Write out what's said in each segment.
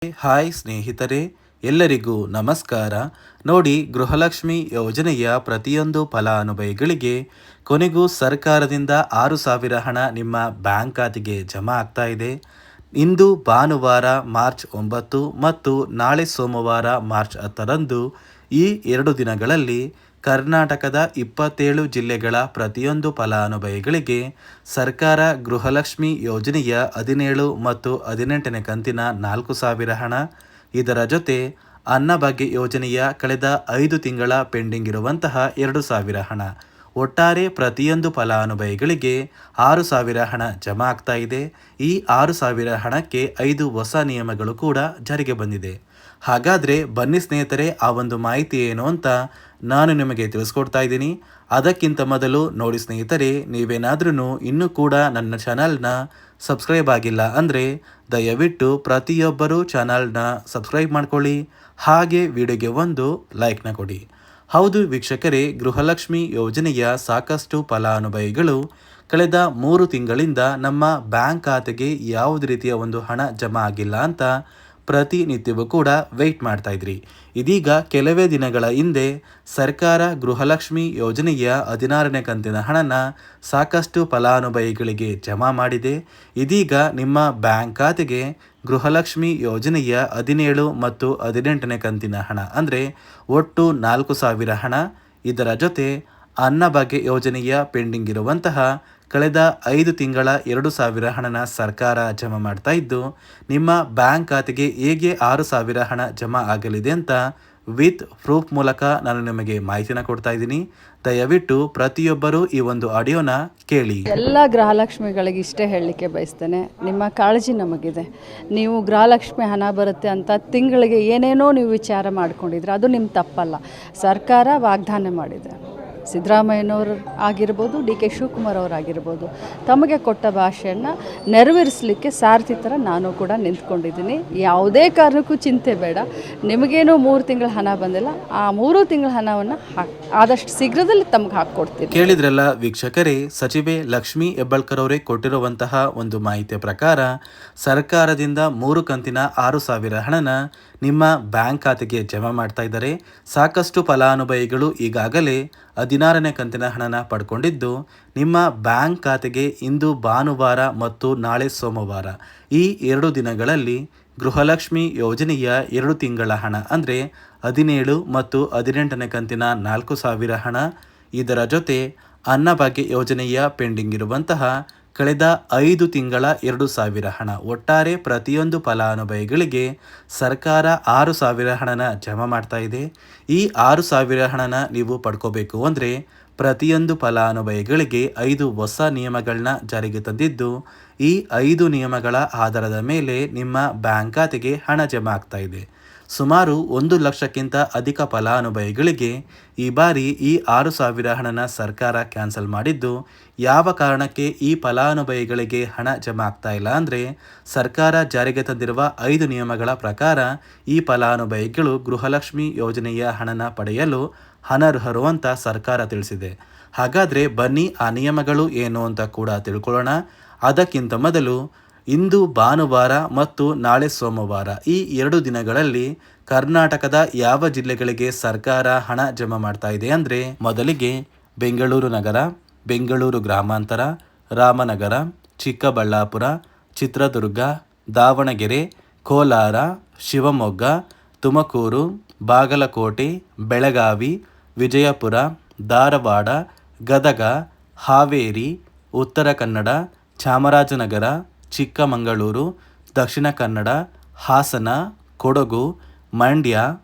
Hi ಸ್ನೇಹಿತರೆ, ಎಲ್ಲರಿಗೂ ನಮಸ್ಕಾರ. ನೋಡಿ, ಗೃಹಲಕ್ಷ್ಮಿ ಯೋಜನೆಯ ಪ್ರತಿಯೊಂದು ಫಲಾನುಭವಿಗಳಿಗೆ ಕೊನೆಗೂ ಸರ್ಕಾರದಿಂದ 6,000 ಹಣ ನಿಮ್ಮ ಬ್ಯಾಂಕ್ ಖಾತೆಗೆ ಜಮಾ ಆಗ್ತಾ ಇದೆ. ಇಂದು ಭಾನುವಾರ ಮಾರ್ಚ್ 9 ಮತ್ತು ನಾಳೆ ಸೋಮವಾರ ಮಾರ್ಚ್ 10ರಂದು ಈ 2 ದಿನಗಳಲ್ಲಿ ಕರ್ನಾಟಕದ 27 ಜಿಲ್ಲೆಗಳ ಪ್ರತಿಯೊಂದು ಫಲಾನುಭವಿಗಳಿಗೆ ಸರ್ಕಾರ ಗೃಹಲಕ್ಷ್ಮಿ ಯೋಜನೆಯ 17 ಮತ್ತು 18ನೇ ಕಂತಿನ 4,000 ಹಣ, ಇದರ ಜೊತೆ ಅನ್ನಭಾಗ್ಯ ಯೋಜನೆಯ ಕಳೆದ 5 ತಿಂಗಳ ಪೆಂಡಿಂಗ್ ಇರುವಂತಹ 2,000 ಹಣ, ಒಟ್ಟಾರೆ ಪ್ರತಿಯೊಂದು ಫಲಾನುಭವಿಗಳಿಗೆ 6,000 ಹಣ ಜಮಾ ಆಗ್ತಾ ಇದೆ. ಈ 6,000 ಹಣಕ್ಕೆ 5 ಹೊಸ ನಿಯಮಗಳು ಕೂಡ ಜಾರಿಗೆ ಬಂದಿದೆ. ಹಾಗಾದರೆ ಬನ್ನಿ ಸ್ನೇಹಿತರೆ, ಆ ಒಂದು ಮಾಹಿತಿ ಏನು ಅಂತ ನಾನು ನಿಮಗೆ ತಿಳಿಸ್ಕೊಡ್ತಾ ಇದ್ದೀನಿ. ಅದಕ್ಕಿಂತ ಮೊದಲು ನೋಡಿ ಸ್ನೇಹಿತರೆ, ನೀವೇನಾದ್ರೂ ಇನ್ನೂ ಕೂಡ ನನ್ನ ಚಾನಲ್ನ ಸಬ್ಸ್ಕ್ರೈಬ್ ಆಗಿಲ್ಲ ಅಂದರೆ ದಯವಿಟ್ಟು ಪ್ರತಿಯೊಬ್ಬರೂ ಚಾನಲ್ನ ಸಬ್ಸ್ಕ್ರೈಬ್ ಮಾಡ್ಕೊಳ್ಳಿ, ಹಾಗೆ ವಿಡಿಯೋಗೆ ಒಂದು ಲೈಕ್ನ ಕೊಡಿ. ಹೌದು ವೀಕ್ಷಕರೇ, ಗೃಹಲಕ್ಷ್ಮಿ ಯೋಜನೆಯ ಸಾಕಷ್ಟು ಫಲಾನುಭವಿಗಳು ಕಳೆದ 3 ತಿಂಗಳಿಂದ ನಮ್ಮ ಬ್ಯಾಂಕ್ ಖಾತೆಗೆ ಯಾವುದೇ ರೀತಿಯ ಒಂದು ಹಣ ಜಮಾ ಆಗಿಲ್ಲ ಅಂತ ಪ್ರತಿನಿತ್ಯವೂ ಕೂಡ ವೆಯ್ಟ್ ಮಾಡ್ತಾ ಇದ್ರಿ. ಇದೀಗ ಕೆಲವೇ ದಿನಗಳ ಹಿಂದೆ ಸರ್ಕಾರ ಗೃಹಲಕ್ಷ್ಮಿ ಯೋಜನೆಯ 16ನೇ ಕಂತಿನ ಹಣನ ಸಾಕಷ್ಟು ಫಲಾನುಭವಿಗಳಿಗೆ ಜಮಾ ಮಾಡಿದೆ. ಇದೀಗ ನಿಮ್ಮ ಬ್ಯಾಂಕ್ ಖಾತೆಗೆ ಗೃಹಲಕ್ಷ್ಮಿ ಯೋಜನೆಯ 17 ಮತ್ತು 18ನೇ ಕಂತಿನ ಹಣ ಅಂದರೆ ಒಟ್ಟು 4,000 ಹಣ, ಇದರ ಜೊತೆ ಅನ್ನಭಾಗ್ಯ ಯೋಜನೆಯ ಪೆಂಡಿಂಗ್ ಇರುವಂತಹ ಕಳೆದ 5 ತಿಂಗಳ 2,000 ಹಣನ ಸರ್ಕಾರ ಜಮಾ ಮಾಡ್ತಾ ಇದ್ದು, ನಿಮ್ಮ ಬ್ಯಾಂಕ್ ಖಾತೆಗೆ ಹೇಗೆ 6,000 ಹಣ ಜಮಾ ಆಗಲಿದೆ ಅಂತ ವಿತ್ ಪ್ರೂಫ್ ಮೂಲಕ ನಾನು ನಿಮಗೆ ಮಾಹಿತಿನ ಕೊಡ್ತಾ ಇದ್ದೀನಿ. ದಯವಿಟ್ಟು ಪ್ರತಿಯೊಬ್ಬರೂ ಈ ಒಂದು ಆಡಿಯೋನ ಕೇಳಿ. ಎಲ್ಲ ಗೃಹಲಕ್ಷ್ಮಿಗಳಿಗೆ ಇಷ್ಟೇ ಹೇಳಲಿಕ್ಕೆ ಬಯಸ್ತೇನೆ, ನಿಮ್ಮ ಕಾಳಜಿ ನಮಗಿದೆ. ನೀವು ಗೃಹಲಕ್ಷ್ಮಿ ಹಣ ಬರುತ್ತೆ ಅಂತ ತಿಂಗಳಿಗೆ ಏನೇನೋ ನೀವು ವಿಚಾರ ಮಾಡ್ಕೊಂಡಿದ್ರೆ ಅದು ನಿಮ್ಮ ತಪ್ಪಲ್ಲ. ಸರ್ಕಾರ ವಾಗ್ದಾನ ಮಾಡಿದೆ. ಸಿದ್ದರಾಮಯ್ಯನವರು ಆಗಿರ್ಬೋದು, ಡಿ ಕೆ ಶಿವಕುಮಾರ್ ಅವರಾಗಿರ್ಬೋದು, ತಮಗೆ ಕೊಟ್ಟ ಭಾಷೆಯನ್ನು ನೆರವೇರಿಸಲಿಕ್ಕೆ ಸಾರಥಿ ಥರ ನಾನು ಕೂಡ ನಿಂತ್ಕೊಂಡಿದ್ದೀನಿ. ಯಾವುದೇ ಕಾರಣಕ್ಕೂ ಚಿಂತೆ ಬೇಡ. ನಿಮಗೇನು 3 ತಿಂಗಳ ಹಣ ಬಂದಿಲ್ಲ, ಆ 3 ತಿಂಗಳ ಹಣವನ್ನು ಆದಷ್ಟು ಶೀಘ್ರದಲ್ಲಿ ತಮಗೆ ಹಾಕ್ಕೊಡ್ತೀನಿ. ಕೇಳಿದ್ರಲ್ಲ ವೀಕ್ಷಕರೇ, ಸಚಿವೆ ಲಕ್ಷ್ಮೀ ಹೆಬ್ಬಾಳ್ಕರ್ ಅವರೇ ಕೊಟ್ಟಿರುವಂತಹ ಒಂದು ಮಾಹಿತಿಯ ಪ್ರಕಾರ ಸರ್ಕಾರದಿಂದ 3 ಕಂತಿನ 6,000 ಹಣನ ನಿಮ್ಮ ಬ್ಯಾಂಕ್ ಖಾತೆಗೆ ಜಮಾ ಮಾಡ್ತಾ ಇದ್ದಾರೆ. ಸಾಕಷ್ಟು ಫಲಾನುಭವಿಗಳು ಈಗಾಗಲೇ 16ನೇ ಕಂತಿನ ಹಣನ ಪಡ್ಕೊಂಡಿದ್ದು, ನಿಮ್ಮ ಬ್ಯಾಂಕ್ ಖಾತೆಗೆ ಇಂದು ಭಾನುವಾರ ಮತ್ತು ನಾಳೆ ಸೋಮವಾರ ಈ 2 ದಿನಗಳಲ್ಲಿ ಗೃಹಲಕ್ಷ್ಮಿ ಯೋಜನೆಯ 2 ತಿಂಗಳ ಹಣ ಅಂದರೆ 17 ಮತ್ತು 18ನೇ ಕಂತಿನ 4,000 ಹಣ, ಇದರ ಜೊತೆ ಅನ್ನಭಾಗ್ಯ ಯೋಜನೆಯ ಪೆಂಡಿಂಗ್ ಇರುವಂತಹ ಕಳೆದ 5 ತಿಂಗಳ 2,000 ಹಣ, ಒಟ್ಟಾರೆ ಪ್ರತಿಯೊಂದು ಫಲಾನುಭವಿಗಳಿಗೆ ಸರ್ಕಾರ 6,000 ಹಣನ ಜಮಾ ಮಾಡ್ತಾ ಇದೆ. ಈ 6,000 ಹಣನ ನೀವು ಪಡ್ಕೋಬೇಕು ಅಂದರೆ ಪ್ರತಿಯೊಂದು ಫಲಾನುಭವಿಗಳಿಗೆ 5 ಹೊಸ ನಿಯಮಗಳನ್ನ ಜಾರಿಗೆ ತಂದಿದ್ದು, ಈ 5 ನಿಯಮಗಳ ಆಧಾರದ ಮೇಲೆ ನಿಮ್ಮ ಬ್ಯಾಂಕ್ ಖಾತೆಗೆ ಹಣ ಜಮಾ ಆಗ್ತಾ ಇದೆ. ಸುಮಾರು 1 ಲಕ್ಷಕ್ಕಿಂತ ಅಧಿಕ ಫಲಾನುಭವಿಗಳಿಗೆ ಈ ಬಾರಿ ಈ 6,000 ಹಣನ ಸರ್ಕಾರ ಕ್ಯಾನ್ಸಲ್ ಮಾಡಿದ್ದು, ಯಾವ ಕಾರಣಕ್ಕೆ ಈ ಫಲಾನುಭವಿಗಳಿಗೆ ಹಣ ಜಮಾ ಆಗ್ತಾ ಇಲ್ಲ ಅಂದರೆ ಸರ್ಕಾರ ಜಾರಿಗೆ ತಂದಿರುವ 5 ನಿಯಮಗಳ ಪ್ರಕಾರ ಈ ಫಲಾನುಭವಿಗಳು ಗೃಹಲಕ್ಷ್ಮಿ ಯೋಜನೆಯ ಹಣನ ಪಡೆಯಲು ಅನರ್ಹರು ಅಂತ ಸರ್ಕಾರ ತಿಳಿಸಿದೆ. ಹಾಗಾದರೆ ಬನ್ನಿ ಆ ನಿಯಮಗಳು ಏನು ಅಂತ ಕೂಡ ತಿಳ್ಕೊಳ್ಳೋಣ. ಅದಕ್ಕಿಂತ ಮೊದಲು ಇಂದು ಭಾನುವಾರ ಮತ್ತು ನಾಳೆ ಸೋಮವಾರ ಈ 2 ದಿನಗಳಲ್ಲಿ ಕರ್ನಾಟಕದ ಯಾವ ಜಿಲ್ಲೆಗಳಿಗೆ ಸರ್ಕಾರ ಹಣ ಜಮಾ ಮಾಡ್ತಾ ಇದೆ ಅಂದರೆ ಮೊದಲಿಗೆ ಬೆಂಗಳೂರು ನಗರ, ಬೆಂಗಳೂರು ಗ್ರಾಮಾಂತರ, ರಾಮನಗರ, ಚಿಕ್ಕಬಳ್ಳಾಪುರ, ಚಿತ್ರದುರ್ಗ, ದಾವಣಗೆರೆ, ಕೋಲಾರ, ಶಿವಮೊಗ್ಗ, ತುಮಕೂರು, ಬಾಗಲಕೋಟೆ, ಬೆಳಗಾವಿ, ವಿಜಯಪುರ, ಧಾರವಾಡ, ಗದಗ, ಹಾವೇರಿ, ಉತ್ತರ ಕನ್ನಡ, ಚಾಮರಾಜನಗರ, ಚಿಕ್ಕಮಗಳೂರು, ದಕ್ಷಿಣ ಕನ್ನಡ, ಹಾಸನ, ಕೊಡಗು, ಮಂಡ್ಯ,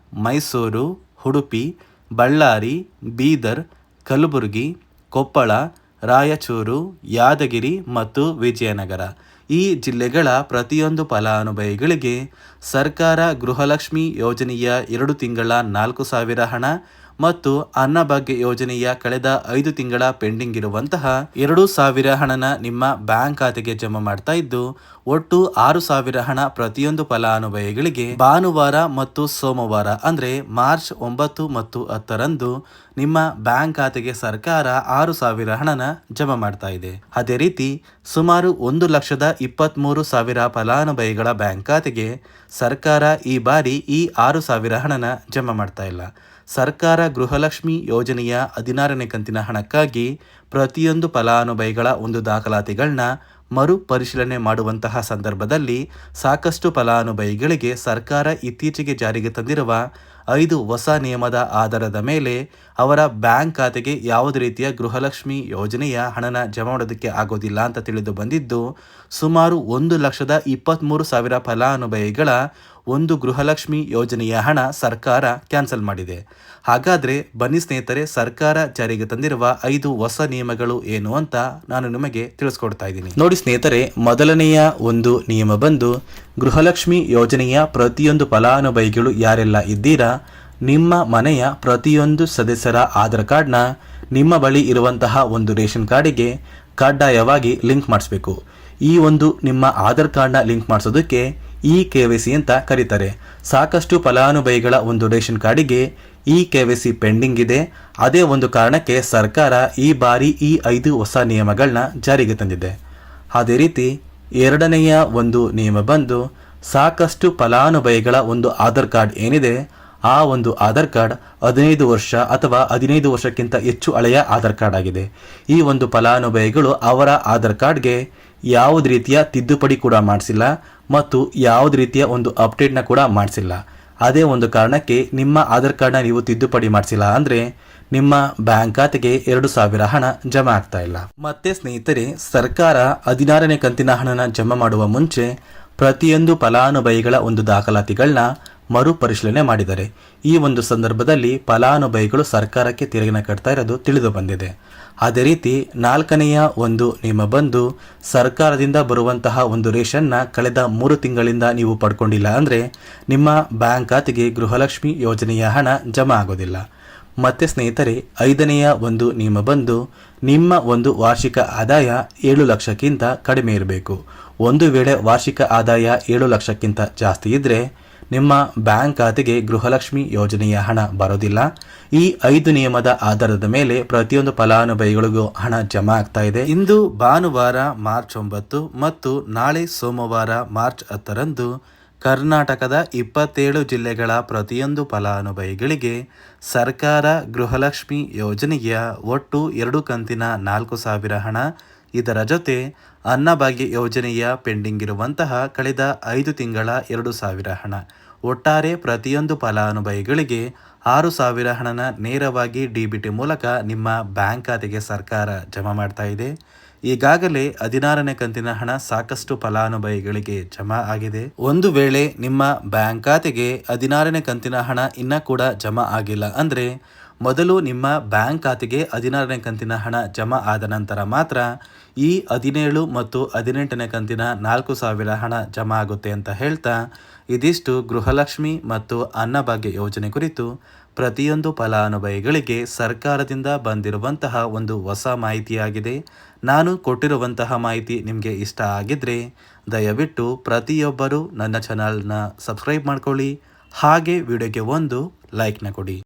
ಮೈಸೂರು, ಉಡುಪಿ, ಬಳ್ಳಾರಿ, ಬೀದರ್, ಕಲಬುರಗಿ, ಕೊಪ್ಪಳ, ರಾಯಚೂರು, ಯಾದಗಿರಿ ಮತ್ತು ವಿಜಯನಗರ ಈ ಜಿಲ್ಲೆಗಳ ಪ್ರತಿಯೊಂದು ಫಲಾನುಭವಿಗಳಿಗೆ ಸರ್ಕಾರ ಗೃಹಲಕ್ಷ್ಮಿ ಯೋಜನೆಯ 2 ತಿಂಗಳ 4,000 ಹಣ ಮತ್ತು ಅನ್ನಭಾಗ್ಯ ಯೋಜನೆಯ ಕಳೆದ 5 ತಿಂಗಳ ಪೆಂಡಿಂಗ್ ಇರುವಂತಹ 2,000 ಹಣನ ನಿಮ್ಮ ಬ್ಯಾಂಕ್ ಖಾತೆಗೆ ಜಮಾ ಮಾಡ್ತಾ ಇದ್ದು, ಒಟ್ಟು 6,000 ಹಣ ಪ್ರತಿಯೊಂದು ಫಲಾನುಭವಿಗಳಿಗೆ ಭಾನುವಾರ ಮತ್ತು ಸೋಮವಾರ ಅಂದ್ರೆ ಮಾರ್ಚ್ 9 ಮತ್ತು 10ರಂದು ನಿಮ್ಮ ಬ್ಯಾಂಕ್ ಖಾತೆಗೆ ಸರ್ಕಾರ 6,000 ಹಣನ ಜಮಾ ಮಾಡ್ತಾ ಇದೆ. ಅದೇ ರೀತಿ ಸುಮಾರು 1,23,000 ಫಲಾನುಭವಿಗಳ ಬ್ಯಾಂಕ್ ಖಾತೆಗೆ ಸರ್ಕಾರ ಈ ಬಾರಿ ಈ 6,000 ಹಣನ ಜಮಾ ಮಾಡ್ತಾ ಇಲ್ಲ. ಸರ್ಕಾರ ಗೃಹಲಕ್ಷ್ಮಿ ಯೋಜನೆಯ 16ನೇ ಕಂತಿನ ಹಣಕ್ಕಾಗಿ ಪ್ರತಿಯೊಂದು ಫಲಾನುಭವಿಗಳ ಒಂದು ದಾಖಲಾತಿಗಳನ್ನ ಮರು ಪರಿಶೀಲನೆ ಮಾಡುವಂತಹ ಸಂದರ್ಭದಲ್ಲಿ ಸಾಕಷ್ಟು ಫಲಾನುಭವಿಗಳಿಗೆ ಸರ್ಕಾರ ಇತ್ತೀಚೆಗೆ ಜಾರಿಗೆ ತಂದಿರುವ 5 ಹೊಸ ನಿಯಮದ ಆಧಾರದ ಮೇಲೆ ಅವರ ಬ್ಯಾಂಕ್ ಖಾತೆಗೆ ಯಾವುದೇ ರೀತಿಯ ಗೃಹಲಕ್ಷ್ಮಿ ಯೋಜನೆಯ ಹಣನ ಜಮಾ ಮಾಡೋದಕ್ಕೆ ಆಗೋದಿಲ್ಲ ಅಂತ ತಿಳಿದು ಬಂದಿದ್ದು, ಸುಮಾರು 1,23,000 ಫಲಾನುಭವಿಗಳ ಒಂದು ಗೃಹಲಕ್ಷ್ಮಿ ಯೋಜನೆಯ ಹಣ ಸರ್ಕಾರ ಕ್ಯಾನ್ಸಲ್ ಮಾಡಿದೆ. ಹಾಗಾದ್ರೆ ಬನ್ನಿ ಸ್ನೇಹಿತರೆ, ಸರ್ಕಾರ ಜಾರಿಗೆ ತಂದಿರುವ 5 ಹೊಸ ನಿಯಮಗಳು ಏನು ಅಂತ ನಾನು ನಿಮಗೆ ತಿಳಿಸ್ಕೊಡ್ತಾ ಇದ್ದೀನಿ. ನೋಡಿ ಸ್ನೇಹಿತರೆ, ಮೊದಲನೆಯ ಒಂದು ನಿಯಮ ಬಂದು ಗೃಹಲಕ್ಷ್ಮಿ ಯೋಜನೆಯ ಪ್ರತಿಯೊಂದು ಫಲಾನುಭವಿಗಳು ಯಾರೆಲ್ಲ ಇದ್ದೀರಾ, ನಿಮ್ಮ ಮನೆಯ ಪ್ರತಿಯೊಂದು ಸದಸ್ಯರ ಆಧಾರ್ ಕಾರ್ಡ್ನ ನಿಮ್ಮ ಬಳಿ ಇರುವಂತಹ ಒಂದು ರೇಷನ್ ಕಾರ್ಡಿಗೆ ಕಡ್ಡಾಯವಾಗಿ ಲಿಂಕ್ ಮಾಡಿಸ್ಬೇಕು. ಈ ಒಂದು ನಿಮ್ಮ ಆಧಾರ್ ಕಾರ್ಡ್ನ ಲಿಂಕ್ ಮಾಡಿಸೋದಕ್ಕೆ KYC ಅಂತ ಕರೀತಾರೆ. ಸಾಕಷ್ಟು ಫಲಾನುಭವಿಗಳ ಒಂದು ರೇಷನ್ ಕಾರ್ಡಿಗೆ KYC ಪೆಂಡಿಂಗ್ ಇದೆ. ಅದೇ ಒಂದು ಕಾರಣಕ್ಕೆ ಸರ್ಕಾರ ಈ ಬಾರಿ ಈ 5 ಹೊಸ ನಿಯಮಗಳನ್ನ ಜಾರಿಗೆ ತಂದಿದೆ. ಅದೇ ರೀತಿ ಎರಡನೆಯ ಒಂದು ನಿಯಮ ಬಂದು ಸಾಕಷ್ಟು ಫಲಾನುಭವಿಗಳ ಒಂದು ಆಧಾರ್ ಕಾರ್ಡ್ ಏನಿದೆ, ಆ ಒಂದು ಆಧಾರ್ ಕಾರ್ಡ್ 15 ವರ್ಷ ಅಥವಾ 15 ವರ್ಷಕ್ಕಿಂತ ಹೆಚ್ಚು ಹಳೆಯ ಆಧಾರ್ ಕಾರ್ಡ್ ಆಗಿದೆ. ಈ ಒಂದು ಫಲಾನುಭವಿಗಳು ಅವರ ಆಧಾರ್ ಕಾರ್ಡ್ಗೆ ಯಾವುದೇ ರೀತಿಯ ತಿದ್ದುಪಡಿ ಕೂಡ ಮಾಡಿಸಿಲ್ಲ ಮತ್ತು ಯಾವುದೇ ರೀತಿಯ ಒಂದು ಅಪ್ಡೇಟ್ನ ಕೂಡ ಮಾಡಿಸಿಲ್ಲ. ಅದೇ ಒಂದು ಕಾರಣಕ್ಕೆ ನಿಮ್ಮ ಆಧಾರ್ ಕಾರ್ಡ್ನ ನೀವು ತಿದ್ದುಪಡಿ ಮಾಡಿಸಿಲ್ಲ ಅಂದರೆ ನಿಮ್ಮ ಬ್ಯಾಂಕ್ ಖಾತೆಗೆ 2,000 ಹಣ ಜಮಾ ಆಗ್ತಾ ಇಲ್ಲ. ಮತ್ತೆ ಸ್ನೇಹಿತರೆ, ಸರ್ಕಾರ 16ನೇ ಕಂತಿನ ಹಣನ ಜಮಾ ಮಾಡುವ ಮುಂಚೆ ಪ್ರತಿಯೊಂದು ಫಲಾನುಭವಿಗಳ ಒಂದು ದಾಖಲಾತಿಗಳನ್ನ ಮರುಪರಿಶೀಲನೆ ಮಾಡಿದ್ದಾರೆ. ಈ ಒಂದು ಸಂದರ್ಭದಲ್ಲಿ ಫಲಾನುಭವಿಗಳು ಸರ್ಕಾರಕ್ಕೆ ತೆರಿಗೆನ ಕಟ್ತಾ ಇರೋದು ತಿಳಿದು ಬಂದಿದೆ. ಅದೇ ರೀತಿ 4ನೆಯ ಒಂದು ನಿಯಮ ಬಂದು ಸರ್ಕಾರದಿಂದ ಬರುವಂತಹ ಒಂದು ರೇಷನ್ನ ಕಳೆದ 3 ತಿಂಗಳಿಂದ ನೀವು ಪಡ್ಕೊಂಡಿಲ್ಲ ಅಂದರೆ ನಿಮ್ಮ ಬ್ಯಾಂಕ್ ಖಾತೆಗೆ ಗೃಹಲಕ್ಷ್ಮಿ ಯೋಜನೆಯ ಹಣ ಜಮಾ ಆಗೋದಿಲ್ಲ. ಮತ್ತೆ ಸ್ನೇಹಿತರೆ, 5ನೆಯ ಒಂದು ನಿಯಮ ಬಂದು ನಿಮ್ಮ ಒಂದು ವಾರ್ಷಿಕ ಆದಾಯ 7 ಲಕ್ಷಕ್ಕಿಂತ ಕಡಿಮೆ ಇರಬೇಕು. ಒಂದು ವೇಳೆ ವಾರ್ಷಿಕ ಆದಾಯ 7 ಲಕ್ಷಕ್ಕಿಂತ ಜಾಸ್ತಿ ಇದ್ದರೆ ನಿಮ್ಮ ಬ್ಯಾಂಕ್ ಖಾತೆಗೆ ಗೃಹಲಕ್ಷ್ಮಿ ಯೋಜನೆಯ ಹಣ ಬರೋದಿಲ್ಲ. ಈ 5 ನಿಯಮದ ಆಧಾರದ ಮೇಲೆ ಪ್ರತಿಯೊಂದು ಫಲಾನುಭವಿಗಳಿಗೂ ಹಣ ಜಮಾ ಆಗ್ತಾ ಇದೆ. ಇಂದು ಭಾನುವಾರ ಮಾರ್ಚ್ 9 ಮತ್ತು ನಾಳೆ ಸೋಮವಾರ ಮಾರ್ಚ್ 10ರಂದು ಕರ್ನಾಟಕದ 27 ಜಿಲ್ಲೆಗಳ ಪ್ರತಿಯೊಂದು ಫಲಾನುಭವಿಗಳಿಗೆ ಸರ್ಕಾರ ಗೃಹಲಕ್ಷ್ಮಿ ಯೋಜನೆಯ ಒಟ್ಟು 2 ಕಂತಿನ 4,000 ಹಣ, ಇದರ ಜೊತೆ ಅನ್ನಭಾಗ್ಯ ಯೋಜನೆಯ ಪೆಂಡಿಂಗ್ ಇರುವಂತಹ ಕಳೆದ 5 ತಿಂಗಳ 2,000 ಹಣ, ಒಟ್ಟಾರೆ ಪ್ರತಿಯೊಂದು ಫಲಾನುಭವಿಗಳಿಗೆ 6,000 ಹಣನ ನೇರವಾಗಿ DBT ಮೂಲಕ ನಿಮ್ಮ ಬ್ಯಾಂಕ್ ಖಾತೆಗೆ ಸರ್ಕಾರ ಜಮಾ ಮಾಡ್ತಾ ಇದೆ. ಈಗಾಗಲೇ 16ನೇ ಕಂತಿನ ಹಣ ಸಾಕಷ್ಟು ಫಲಾನುಭವಿಗಳಿಗೆ ಜಮಾ ಆಗಿದೆ. ಒಂದು ವೇಳೆ ನಿಮ್ಮ ಬ್ಯಾಂಕ್ ಖಾತೆಗೆ 16ನೇ ಕಂತಿನ ಹಣ ಇನ್ನೂ ಕೂಡ ಜಮಾ ಆಗಿಲ್ಲ ಅಂದರೆ ಮೊದಲು ನಿಮ್ಮ ಬ್ಯಾಂಕ್ ಖಾತೆಗೆ 16ನೇ ಕಂತಿನ ಹಣ ಜಮಾ ಆದ ನಂತರ ಮಾತ್ರ ಈ 17 ಮತ್ತು 18ನೇ ಕಂತಿನ 4,000 ಹಣ ಜಮಾ ಆಗುತ್ತೆ ಅಂತ ಹೇಳ್ತಾ, ಇದಿಷ್ಟು ಗೃಹಲಕ್ಷ್ಮಿ ಮತ್ತು ಅನ್ನಭಾಗ್ಯ ಯೋಜನೆ ಕುರಿತು ಪ್ರತಿಯೊಂದು ಫಲಾನುಭವಿಗಳಿಗೆ ಸರ್ಕಾರದಿಂದ ಬಂದಿರುವಂತಹ ಒಂದು ಹೊಸ ಮಾಹಿತಿಯಾಗಿದೆ. ನಾನು ಕೊಟ್ಟಿರುವಂತಹ ಮಾಹಿತಿ ನಿಮಗೆ ಇಷ್ಟ ಆಗಿದ್ರೆ ದಯವಿಟ್ಟು ಪ್ರತಿಯೊಬ್ಬರು ನನ್ನ ಚಾನಲ್ನ ಸಬ್ಸ್ಕ್ರೈಬ್ ಮಾಡ್ಕೊಳ್ಳಿ, ಹಾಗೆ ವಿಡಿಯೋಗೆ ಒಂದು ಲೈಕ್ನ ಕೊಡಿ.